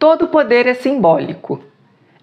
Todo poder é simbólico.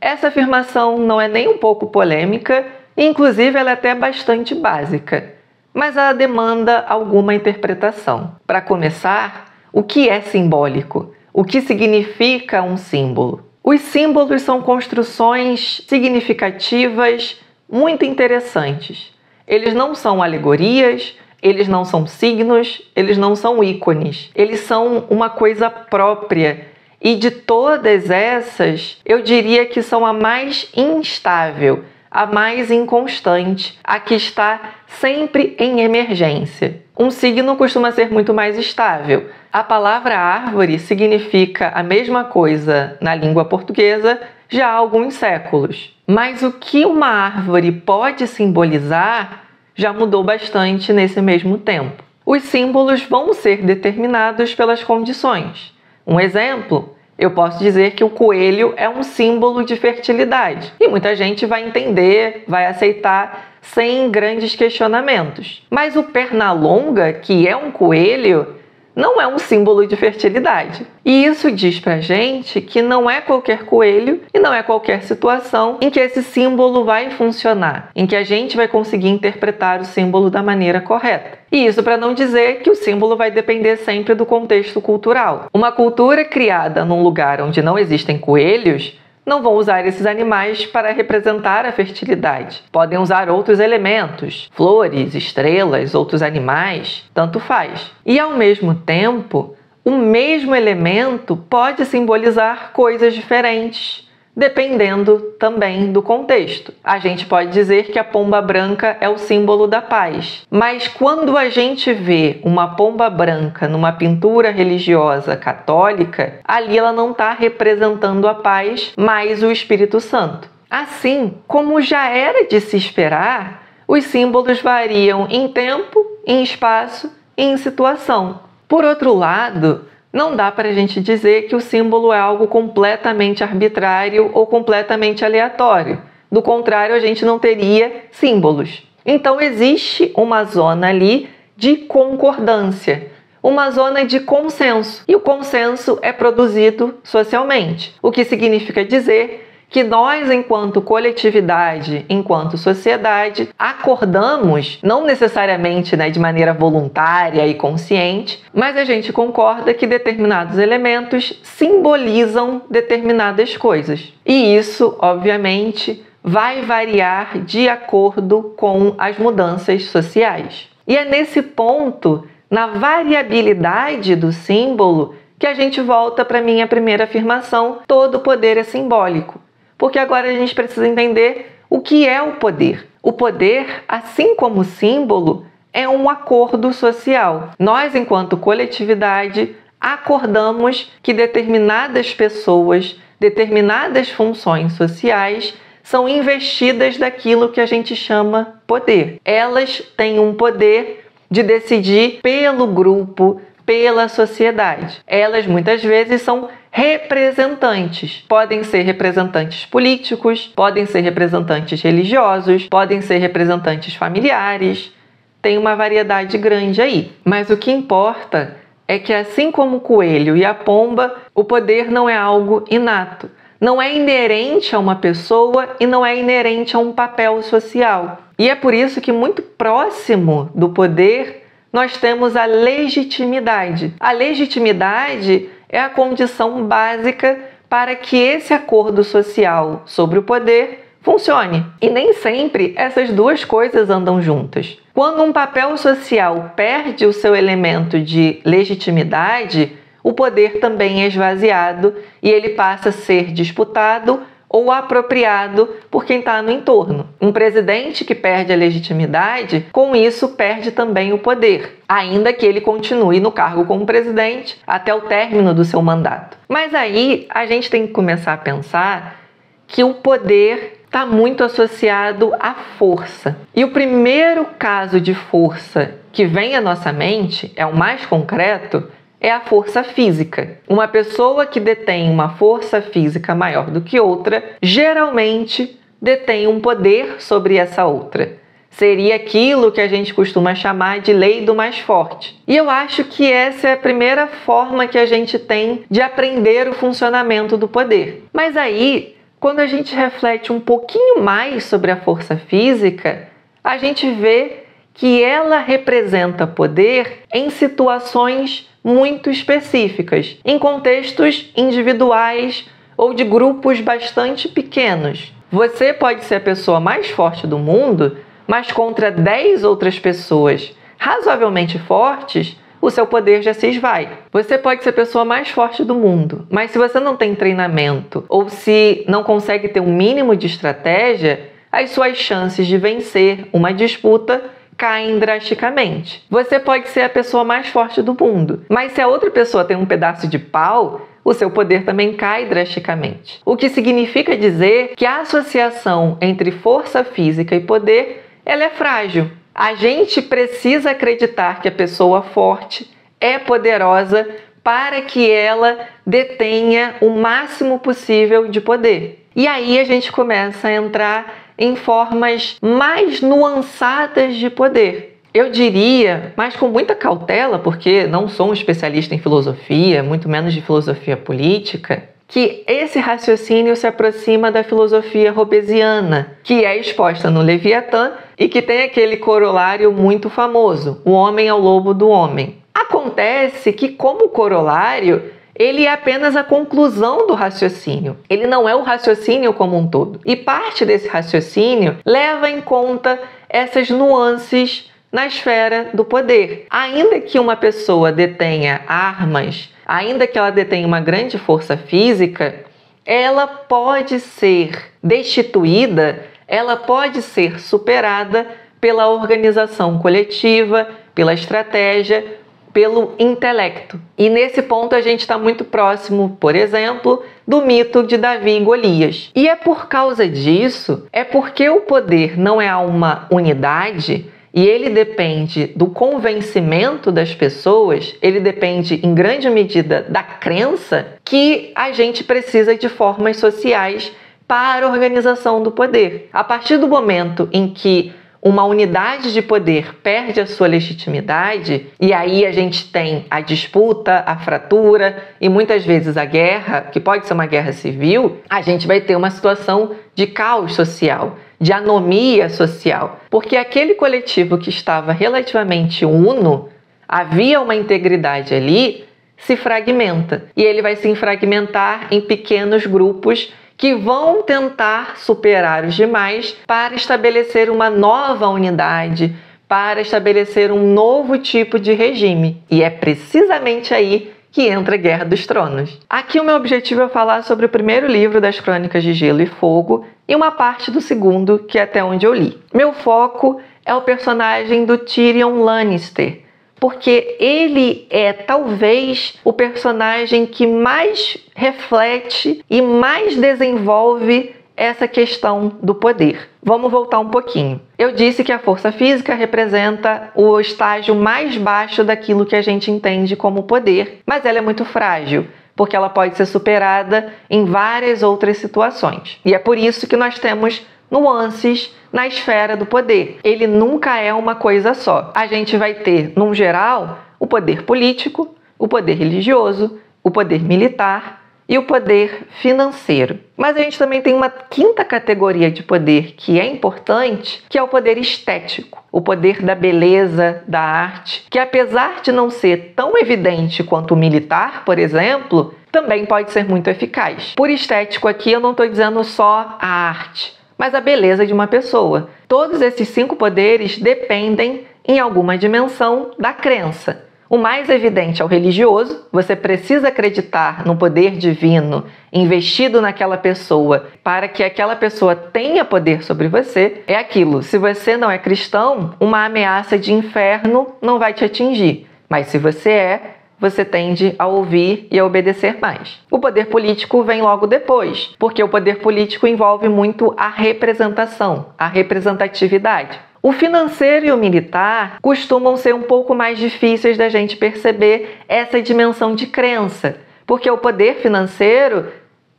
Essa afirmação não é nem um pouco polêmica, e inclusive ela é até bastante básica, mas ela demanda alguma interpretação. Para começar, o que é simbólico? O que significa um símbolo? Os símbolos são construções significativas muito interessantes. Eles não são alegorias, eles não são signos, eles não são ícones. Eles são uma coisa própria. E de todas essas, eu diria que são a mais instável, a mais inconstante, a que está sempre em emergência. Um signo costuma ser muito mais estável. A palavra árvore significa a mesma coisa na língua portuguesa já há alguns séculos. Mas o que uma árvore pode simbolizar já mudou bastante nesse mesmo tempo. Os símbolos vão ser determinados pelas condições. Um exemplo, eu posso dizer que o coelho é um símbolo de fertilidade. E muita gente vai entender, vai aceitar sem grandes questionamentos. Mas o pernalonga, que é um coelho, não é um símbolo de fertilidade. E isso diz pra gente que não é qualquer coelho e não é qualquer situação em que esse símbolo vai funcionar, em que a gente vai conseguir interpretar o símbolo da maneira correta. E isso para não dizer que o símbolo vai depender sempre do contexto cultural. Uma cultura criada num lugar onde não existem coelhos não vão usar esses animais para representar a fertilidade. Podem usar outros elementos, flores, estrelas, outros animais, tanto faz. E ao mesmo tempo, o mesmo elemento pode simbolizar coisas diferentes, dependendo também do contexto. A gente pode dizer que a pomba branca é o símbolo da paz, mas quando a gente vê uma pomba branca numa pintura religiosa católica, ali ela não está representando a paz, mas o Espírito Santo. Assim, como já era de se esperar, os símbolos variam em tempo, em espaço e em situação. Por outro lado, não dá para a gente dizer que o símbolo é algo completamente arbitrário ou completamente aleatório. Do contrário, a gente não teria símbolos. Então existe uma zona ali de concordância, uma zona de consenso. E o consenso é produzido socialmente, o que significa dizer que nós, enquanto coletividade, enquanto sociedade, acordamos, não necessariamente de maneira voluntária e consciente, mas a gente concorda que determinados elementos simbolizam determinadas coisas. E isso, obviamente, vai variar de acordo com as mudanças sociais. E é nesse ponto, na variabilidade do símbolo, que a gente volta para a minha primeira afirmação: todo poder é simbólico. Porque agora a gente precisa entender o que é o poder. O poder, assim como o símbolo, é um acordo social. Nós, enquanto coletividade, acordamos que determinadas pessoas, determinadas funções sociais são investidas daquilo que a gente chama poder. Elas têm um poder de decidir pelo grupo, pela sociedade. Elas muitas vezes são representantes. Podem ser representantes políticos, podem ser representantes religiosos, podem ser representantes familiares. Tem uma variedade grande aí. Mas o que importa é que, assim como o coelho e a pomba, o poder não é algo inato. Não é inerente a uma pessoa e não é inerente a um papel social. E é por isso que, muito próximo do poder, nós temos a legitimidade. A legitimidade é a condição básica para que esse acordo social sobre o poder funcione. E nem sempre essas duas coisas andam juntas. Quando um papel social perde o seu elemento de legitimidade, o poder também é esvaziado e ele passa a ser disputado ou apropriado por quem está no entorno. Um presidente que perde a legitimidade, com isso perde também o poder, ainda que ele continue no cargo como presidente até o término do seu mandato. Mas aí a gente tem que começar a pensar que o poder está muito associado à força. E o primeiro caso de força que vem à nossa mente, é o mais concreto, é a força física. Uma pessoa que detém uma força física maior do que outra, geralmente detém um poder sobre essa outra. Seria aquilo que a gente costuma chamar de lei do mais forte. E eu acho que essa é a primeira forma que a gente tem de aprender o funcionamento do poder. Mas aí, quando a gente reflete um pouquinho mais sobre a força física, a gente vê que ela representa poder em situações muito específicas, em contextos individuais ou de grupos bastante pequenos. Você pode ser a pessoa mais forte do mundo, mas contra 10 outras pessoas razoavelmente fortes, o seu poder já se esvai. Você pode ser a pessoa mais forte do mundo, mas se você não tem treinamento ou se não consegue ter um mínimo de estratégia, as suas chances de vencer uma disputa caem drasticamente. Você pode ser a pessoa mais forte do mundo, mas se a outra pessoa tem um pedaço de pau, o seu poder também cai drasticamente. O que significa dizer que a associação entre força física e poder, ela é frágil. A gente precisa acreditar que a pessoa forte é poderosa para que ela detenha o máximo possível de poder. E aí a gente começa a entrar em formas mais nuançadas de poder. Eu diria, mas com muita cautela, porque não sou um especialista em filosofia, muito menos de filosofia política, que esse raciocínio se aproxima da filosofia hobbesiana, que é exposta no Leviatã e que tem aquele corolário muito famoso, o homem é o lobo do homem. Acontece que, como corolário, ele é apenas a conclusão do raciocínio. Ele não é o raciocínio como um todo. E parte desse raciocínio leva em conta essas nuances na esfera do poder. Ainda que uma pessoa detenha armas, ainda que ela detenha uma grande força física, ela pode ser destituída, ela pode ser superada pela organização coletiva, pela estratégia, pelo intelecto. E nesse ponto a gente está muito próximo, por exemplo, do mito de Davi e Golias. E é por causa disso, é porque o poder não é uma unidade e ele depende do convencimento das pessoas, ele depende em grande medida da crença, que a gente precisa de formas sociais para a organização do poder. A partir do momento em que uma unidade de poder perde a sua legitimidade, e aí a gente tem a disputa, a fratura e muitas vezes a guerra, que pode ser uma guerra civil, a gente vai ter uma situação de caos social, de anomia social, porque aquele coletivo que estava relativamente uno, havia uma integridade ali, se fragmenta, e ele vai se fragmentar em pequenos grupos que vão tentar superar os demais para estabelecer uma nova unidade, para estabelecer um novo tipo de regime. E é precisamente aí que entra a Guerra dos Tronos. Aqui o meu objetivo é falar sobre o primeiro livro das Crônicas de Gelo e Fogo e uma parte do segundo, que é até onde eu li. Meu foco é o personagem do Tyrion Lannister, porque ele é talvez o personagem que mais reflete e mais desenvolve essa questão do poder. Vamos voltar um pouquinho. Eu disse que a força física representa o estágio mais baixo daquilo que a gente entende como poder, mas ela é muito frágil, porque ela pode ser superada em várias outras situações. E é por isso que nós temos nuances na esfera do poder. Ele nunca é uma coisa só. A gente vai ter, num geral, o poder político, o poder religioso, o poder militar e o poder financeiro. Mas a gente também tem uma quinta categoria de poder que é importante, que é o poder estético, o poder da beleza, da arte, que apesar de não ser tão evidente quanto o militar, por exemplo, também pode ser muito eficaz. Por estético aqui eu não estou dizendo só a arte, mas a beleza de uma pessoa. Todos esses 5 poderes dependem, em alguma dimensão, da crença. O mais evidente é o religioso. Você precisa acreditar no poder divino investido naquela pessoa para que aquela pessoa tenha poder sobre você. É aquilo, se você não é cristão, uma ameaça de inferno não vai te atingir. Mas se você é, você tende a ouvir e a obedecer mais. O poder político vem logo depois, porque o poder político envolve muito a representação, a representatividade. O financeiro e o militar costumam ser um pouco mais difíceis da gente perceber essa dimensão de crença, porque o poder financeiro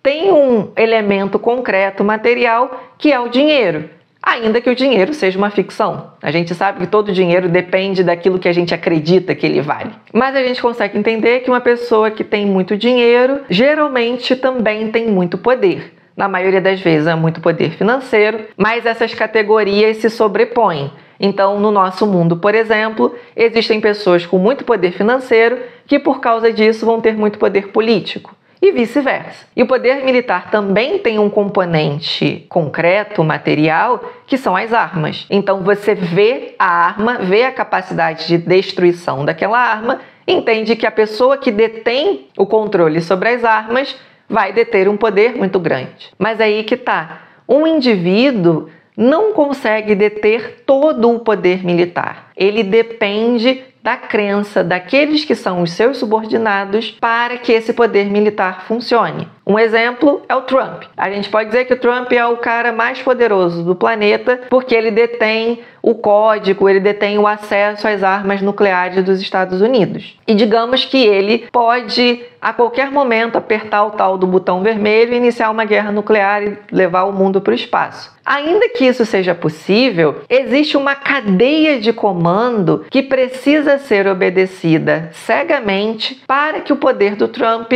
tem um elemento concreto, material, que é o dinheiro. ainda que o dinheiro seja uma ficção. A gente sabe que todo dinheiro depende daquilo que a gente acredita que ele vale. Mas a gente consegue entender que uma pessoa que tem muito dinheiro geralmente também tem muito poder. Na maioria das vezes é muito poder financeiro, mas essas categorias se sobrepõem. Então, no nosso mundo, por exemplo, existem pessoas com muito poder financeiro que, por causa disso, vão ter muito poder político. E vice-versa. E o poder militar também tem um componente concreto, material, que são as armas. Então você vê a arma, vê a capacidade de destruição daquela arma, entende que a pessoa que detém o controle sobre as armas vai deter um poder muito grande. Mas aí que tá. Um indivíduo não consegue deter todo o poder militar. Ele depende da crença daqueles que são os seus subordinados para que esse poder militar funcione. Um exemplo é o Trump. A gente pode dizer que o Trump é o cara mais poderoso do planeta porque ele detém o código, ele detém o acesso às armas nucleares dos Estados Unidos. E digamos que ele pode, a qualquer momento, apertar o tal do botão vermelho e iniciar uma guerra nuclear e levar o mundo para o espaço. Ainda que isso seja possível, existe uma cadeia de comando que precisa ser obedecida cegamente para que o poder do Trump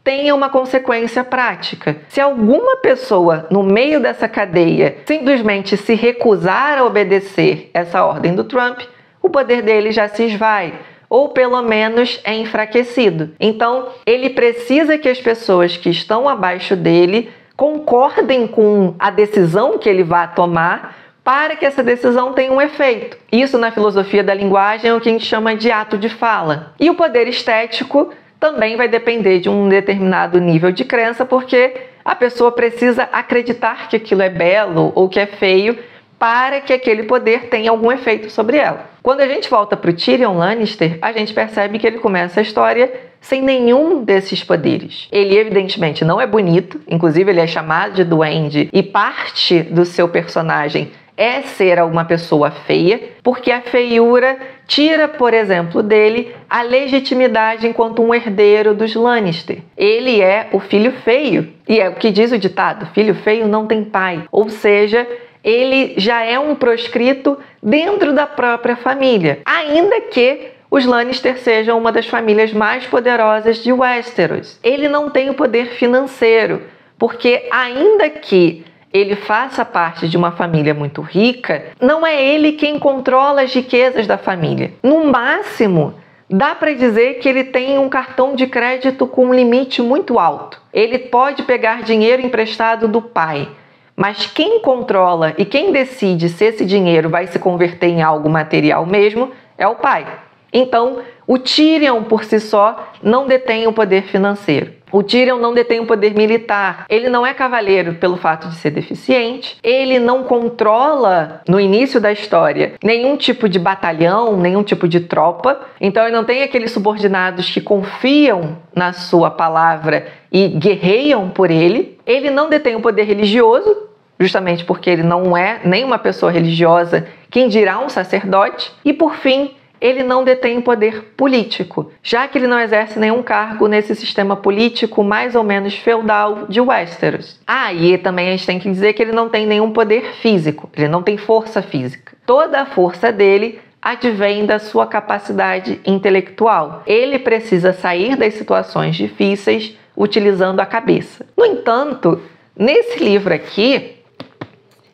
tenha uma consequência prática. Se alguma pessoa no meio dessa cadeia simplesmente se recusar a obedecer essa ordem do Trump, o poder dele já se esvai, ou pelo menos é enfraquecido. Então, ele precisa que as pessoas que estão abaixo dele concordem com a decisão que ele vai tomar para que essa decisão tenha um efeito. Isso, na filosofia da linguagem, é o que a gente chama de ato de fala. E o poder estético também vai depender de um determinado nível de crença, porque a pessoa precisa acreditar que aquilo é belo ou que é feio para que aquele poder tenha algum efeito sobre ela. Quando a gente volta para o Tyrion Lannister, a gente percebe que ele começa a história sem nenhum desses poderes. Ele evidentemente não é bonito, inclusive ele é chamado de duende, e parte do seu personagem é ser uma pessoa feia, porque a feiura tira, por exemplo, dele a legitimidade enquanto um herdeiro dos Lannister. Ele é o filho feio, e é o que diz o ditado, filho feio não tem pai, ou seja, ele já é um proscrito dentro da própria família, ainda que os Lannister sejam uma das famílias mais poderosas de Westeros. Ele não tem o poder financeiro, porque ainda que ele faça parte de uma família muito rica, não é ele quem controla as riquezas da família. No máximo, dá para dizer que ele tem um cartão de crédito com um limite muito alto. Ele pode pegar dinheiro emprestado do pai, mas quem controla e quem decide se esse dinheiro vai se converter em algo material mesmo é o pai. Então, o Tyrion por si só não detém o poder financeiro. O Tyrion não detém o poder militar. Ele não é cavaleiro pelo fato de ser deficiente. Ele não controla, no início da história, nenhum tipo de batalhão, nenhum tipo de tropa. Então ele não tem aqueles subordinados que confiam na sua palavra e guerreiam por ele. Ele não detém o poder religioso, justamente porque ele não é nem uma pessoa religiosa, quem dirá um sacerdote. E por fim, ele não detém poder político, já que ele não exerce nenhum cargo nesse sistema político mais ou menos feudal de Westeros. E também a gente tem que dizer que ele não tem nenhum poder físico, ele não tem força física. Toda a força dele advém da sua capacidade intelectual. Ele precisa sair das situações difíceis utilizando a cabeça. No entanto, nesse livro aqui,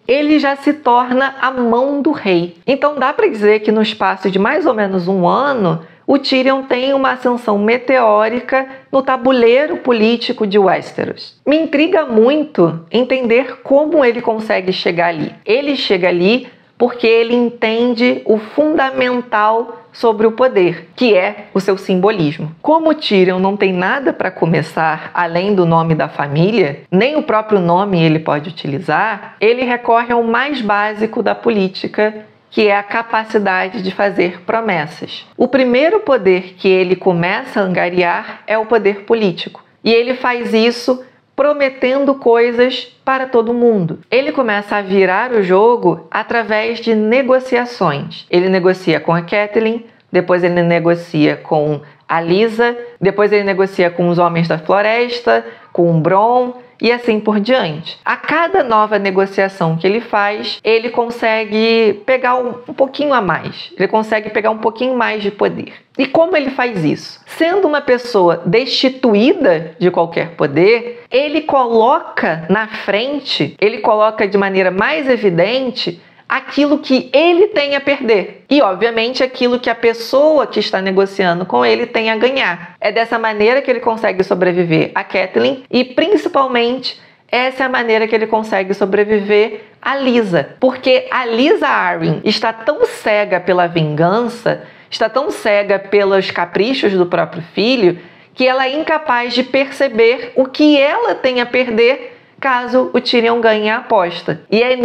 ele já se torna a mão do rei. Então dá para dizer que no espaço de mais ou menos um ano, o Tyrion tem uma ascensão meteórica no tabuleiro político de Westeros. Me intriga muito entender como ele consegue chegar ali. Ele chega ali porque ele entende o fundamental sobre o poder, que é o seu simbolismo. Como o Tyrion não tem nada para começar além do nome da família, nem o próprio nome ele pode utilizar, ele recorre ao mais básico da política, que é a capacidade de fazer promessas. O primeiro poder que ele começa a angariar é o poder político, e ele faz isso prometendo coisas para todo mundo. Ele começa a virar o jogo através de negociações. Ele negocia com a Catelyn, depois ele negocia com a Lysa, depois ele negocia com os Homens da Floresta, com o Bronn, e assim por diante. A cada nova negociação que ele faz, ele consegue pegar um pouquinho a mais, ele consegue pegar um pouquinho mais de poder. E como ele faz isso? Sendo uma pessoa destituída de qualquer poder, ele coloca na frente, ele coloca de maneira mais evidente aquilo que ele tem a perder e, obviamente, aquilo que a pessoa que está negociando com ele tem a ganhar. É dessa maneira que ele consegue sobreviver a Catelyn e, principalmente, essa é a maneira que ele consegue sobreviver a Lysa, porque a Lysa Arryn está tão cega pela vingança, está tão cega pelos caprichos do próprio filho, que ela é incapaz de perceber o que ela tem a perder caso o Tyrion ganhe a aposta. E é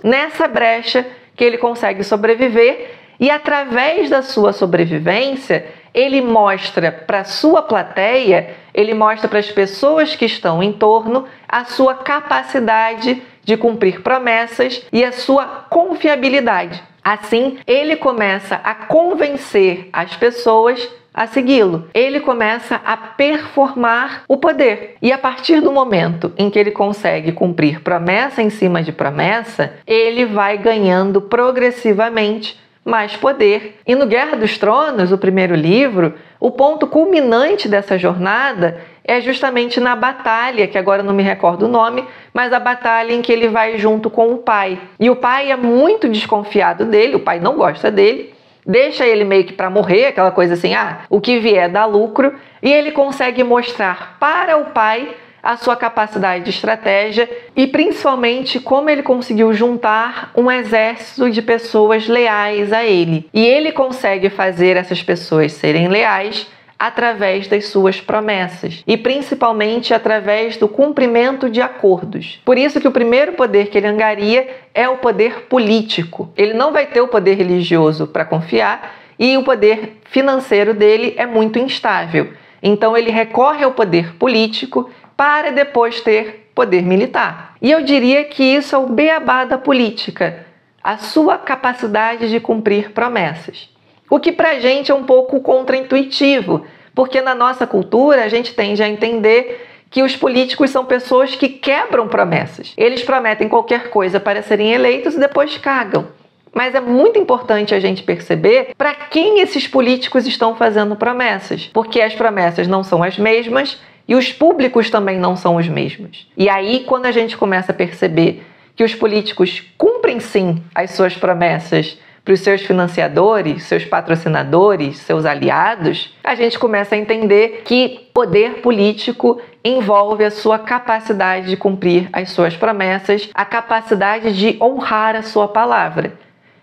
nessa brecha, que ele consegue sobreviver e, através da sua sobrevivência, ele mostra para a sua plateia, ele mostra para as pessoas que estão em torno a sua capacidade de cumprir promessas e a sua confiabilidade. Assim, ele começa a convencer as pessoas a segui-lo. Ele começa a performar o poder. E a partir do momento em que ele consegue cumprir promessa em cima de promessa, ele vai ganhando progressivamente mais poder. E no Guerra dos Tronos, o primeiro livro, o ponto culminante dessa jornada é justamente na batalha, que agora eu não me recordo o nome, mas a batalha em que ele vai junto com o pai. E o pai é muito desconfiado dele, o pai não gosta dele, deixa ele meio que para morrer, aquela coisa assim, o que vier dá lucro, e ele consegue mostrar para o pai a sua capacidade de estratégia e principalmente como ele conseguiu juntar um exército de pessoas leais a ele. E ele consegue fazer essas pessoas serem leais através das suas promessas e principalmente através do cumprimento de acordos. Por isso que o primeiro poder que ele angaria é o poder político. Ele não vai ter o poder religioso para confiar e o poder financeiro dele é muito instável. Então ele recorre ao poder político para depois ter poder militar. E eu diria que isso é o beabá da política, a sua capacidade de cumprir promessas. O que pra gente é um pouco contraintuitivo, porque na nossa cultura a gente tende a entender que os políticos são pessoas que quebram promessas. Eles prometem qualquer coisa para serem eleitos e depois cagam. Mas é muito importante a gente perceber para quem esses políticos estão fazendo promessas, porque as promessas não são as mesmas e os públicos também não são os mesmos. E aí, quando a gente começa a perceber que os políticos cumprem sim as suas promessas para os seus financiadores, seus patrocinadores, seus aliados, a gente começa a entender que poder político envolve a sua capacidade de cumprir as suas promessas, a capacidade de honrar a sua palavra.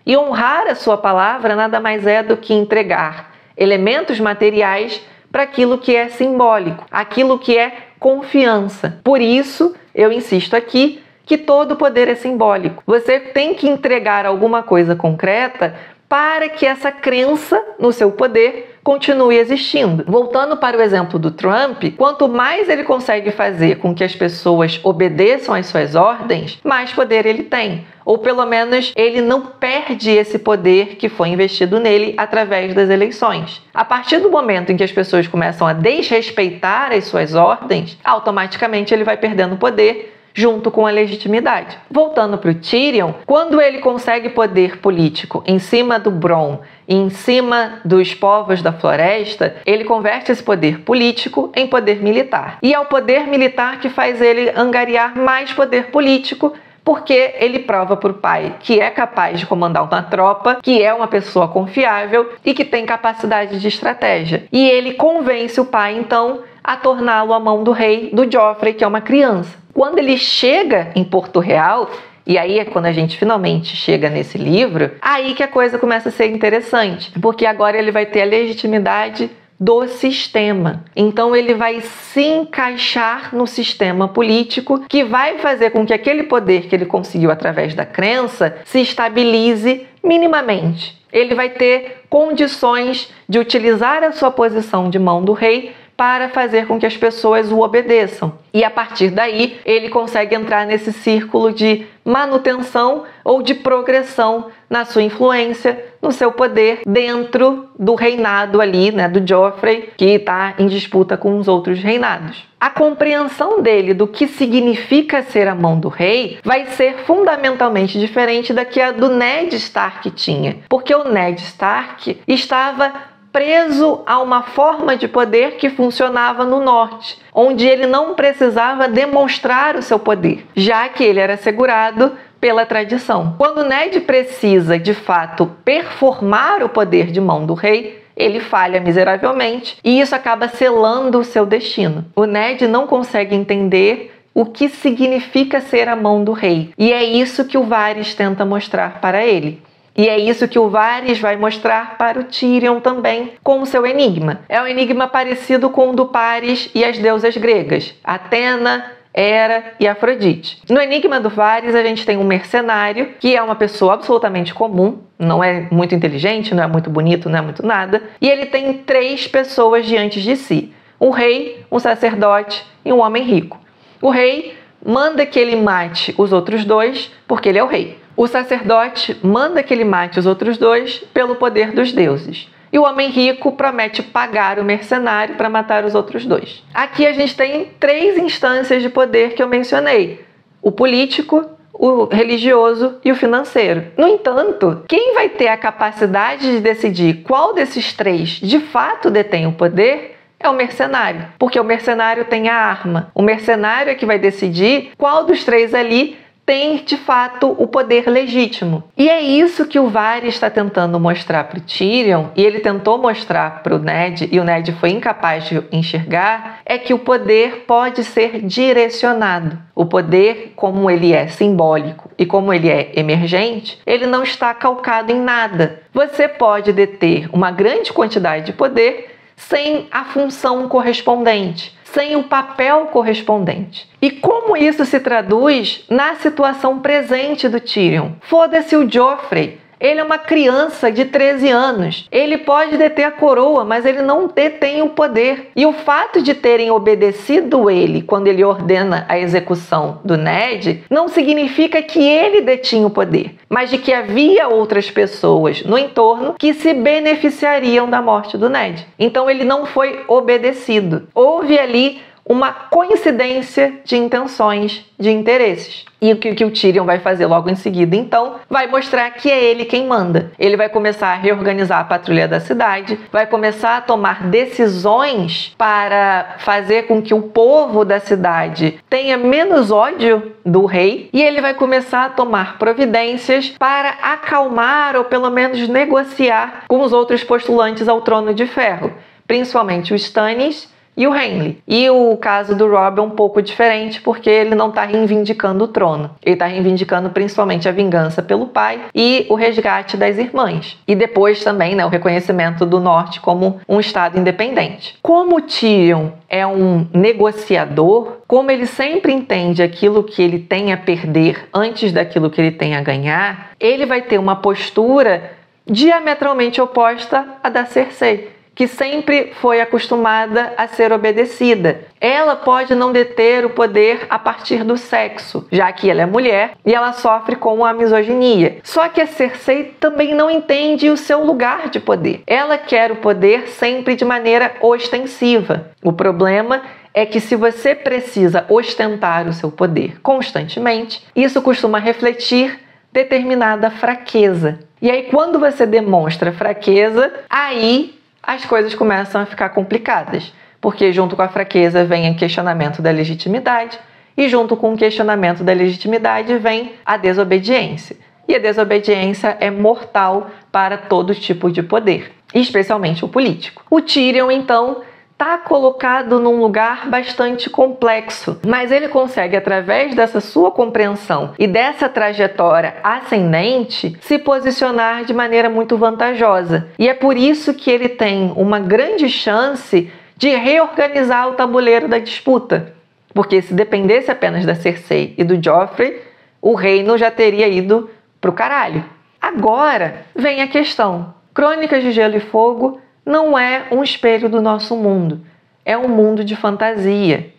E honrar a sua palavra nada mais é do que entregar elementos materiais para aquilo que é simbólico, aquilo que é confiança. Por isso, eu insisto aqui que todo poder é simbólico. Você tem que entregar alguma coisa concreta para que essa crença no seu poder continue existindo. Voltando para o exemplo do Trump, quanto mais ele consegue fazer com que as pessoas obedeçam às suas ordens, mais poder ele tem. Ou pelo menos ele não perde esse poder que foi investido nele através das eleições. A partir do momento em que as pessoas começam a desrespeitar as suas ordens, automaticamente ele vai perdendo poder junto com a legitimidade. Voltando para o Tyrion, quando ele consegue poder político em cima do Bronn e em cima dos povos da floresta, ele converte esse poder político em poder militar. E é o poder militar que faz ele angariar mais poder político, porque ele prova para o pai que é capaz de comandar uma tropa, que é uma pessoa confiável e que tem capacidade de estratégia. E ele convence o pai, então, a torná-lo a mão do rei, do Joffrey, que é uma criança. Quando ele chega em Porto Real, e aí é quando a gente finalmente chega nesse livro, aí que a coisa começa a ser interessante, porque agora ele vai ter a legitimidade do sistema. Então ele vai se encaixar no sistema político que vai fazer com que aquele poder que ele conseguiu através da crença se estabilize minimamente. Ele vai ter condições de utilizar a sua posição de mão do rei para fazer com que as pessoas o obedeçam. E a partir daí, ele consegue entrar nesse círculo de manutenção ou de progressão na sua influência, no seu poder dentro do reinado ali, né, do Joffrey, que está em disputa com os outros reinados. A compreensão dele do que significa ser a mão do rei vai ser fundamentalmente diferente da que a do Ned Stark tinha, porque o Ned Stark estava preso a uma forma de poder que funcionava no norte, onde ele não precisava demonstrar o seu poder, já que ele era assegurado pela tradição. Quando Ned precisa, de fato, performar o poder de mão do rei, ele falha miseravelmente e isso acaba selando o seu destino. O Ned não consegue entender o que significa ser a mão do rei, e é isso que o Varys tenta mostrar para ele. E é isso que o Varys vai mostrar para o Tyrion também, com o seu enigma. É um enigma parecido com o do Paris e as deusas gregas, Atena, Hera e Afrodite. No enigma do Varys, a gente tem um mercenário, que é uma pessoa absolutamente comum, não é muito inteligente, não é muito bonito, não é muito nada, e ele tem 3 pessoas diante de si: um rei, um sacerdote e um homem rico. O rei manda que ele mate os outros 2 porque ele é o rei. O sacerdote manda que ele mate os outros 2 pelo poder dos deuses. E o homem rico promete pagar o mercenário para matar os outros 2. Aqui a gente tem 3 instâncias de poder que eu mencionei: o político, o religioso e o financeiro. No entanto, quem vai ter a capacidade de decidir qual desses 3 de fato detém o poder é o mercenário, porque o mercenário tem a arma. O mercenário é que vai decidir qual dos 3 ali tem, de fato, o poder legítimo. E é isso que o Varys está tentando mostrar para o Tyrion, e ele tentou mostrar para o Ned, e o Ned foi incapaz de enxergar, é que o poder pode ser direcionado. O poder, como ele é simbólico e como ele é emergente, ele não está calcado em nada. Você pode deter uma grande quantidade de poder sem a função correspondente, sem o papel correspondente. E como isso se traduz na situação presente do Tyrion? Foda-se o Joffrey. Ele é uma criança de 13 anos. Ele pode deter a coroa, mas ele não detém o poder. E o fato de terem obedecido ele quando ele ordena a execução do Ned não significa que ele detinha o poder, mas de que havia outras pessoas no entorno que se beneficiariam da morte do Ned. Então ele não foi obedecido. Houve ali uma coincidência de intenções, de interesses. E o que o Tyrion vai fazer logo em seguida, então, vai mostrar que é ele quem manda. Ele vai começar a reorganizar a patrulha da cidade, vai começar a tomar decisões para fazer com que o povo da cidade tenha menos ódio do rei, e ele vai começar a tomar providências para acalmar ou pelo menos negociar com os outros postulantes ao trono de ferro, principalmente o Stannis e o Renly. E o caso do Robb é um pouco diferente, porque ele não está reivindicando o trono. Ele está reivindicando principalmente a vingança pelo pai e o resgate das irmãs. E depois também, né, o reconhecimento do Norte como um estado independente. Como o Tyrion é um negociador, como ele sempre entende aquilo que ele tem a perder antes daquilo que ele tem a ganhar, ele vai ter uma postura diametralmente oposta à da Cersei, que sempre foi acostumada a ser obedecida. Ela pode não deter o poder a partir do sexo, já que ela é mulher e ela sofre com a misoginia. Só que a Cersei também não entende o seu lugar de poder. Ela quer o poder sempre de maneira ostensiva. O problema é que se você precisa ostentar o seu poder constantemente, isso costuma refletir determinada fraqueza. E aí, quando você demonstra fraqueza, aí as coisas começam a ficar complicadas, porque junto com a fraqueza vem o questionamento da legitimidade, e junto com o questionamento da legitimidade vem a desobediência. E a desobediência é mortal para todo tipo de poder, especialmente o político. O Tyrion, então, está colocado num lugar bastante complexo, mas ele consegue, através dessa sua compreensão e dessa trajetória ascendente, se posicionar de maneira muito vantajosa. E é por isso que ele tem uma grande chance de reorganizar o tabuleiro da disputa, porque se dependesse apenas da Cersei e do Joffrey, o reino já teria ido pro caralho. Agora vem a questão. Crônicas de Gelo e Fogo não é um espelho do nosso mundo, é um mundo de fantasia.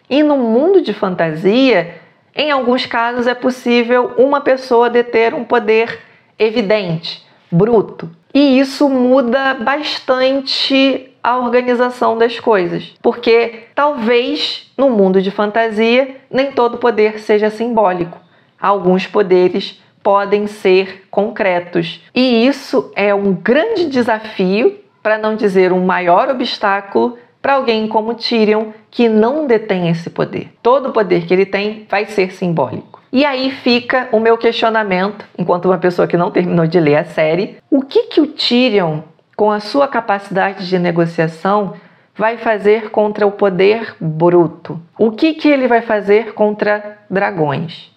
E no mundo de fantasia Em alguns casos é possível uma pessoa deter um poder evidente, bruto. E isso muda bastante a organização das coisas, porque talvez no mundo de fantasia nem todo poder seja simbólico. Alguns poderes podem ser concretos. E isso é um grande desafio, para não dizer um maior obstáculo, para alguém como Tyrion, que não detém esse poder. Todo o poder que ele tem vai ser simbólico. E aí fica o meu questionamento, enquanto uma pessoa que não terminou de ler a série, o que o Tyrion, com a sua capacidade de negociação, vai fazer contra o poder bruto? O que ele vai fazer contra dragões?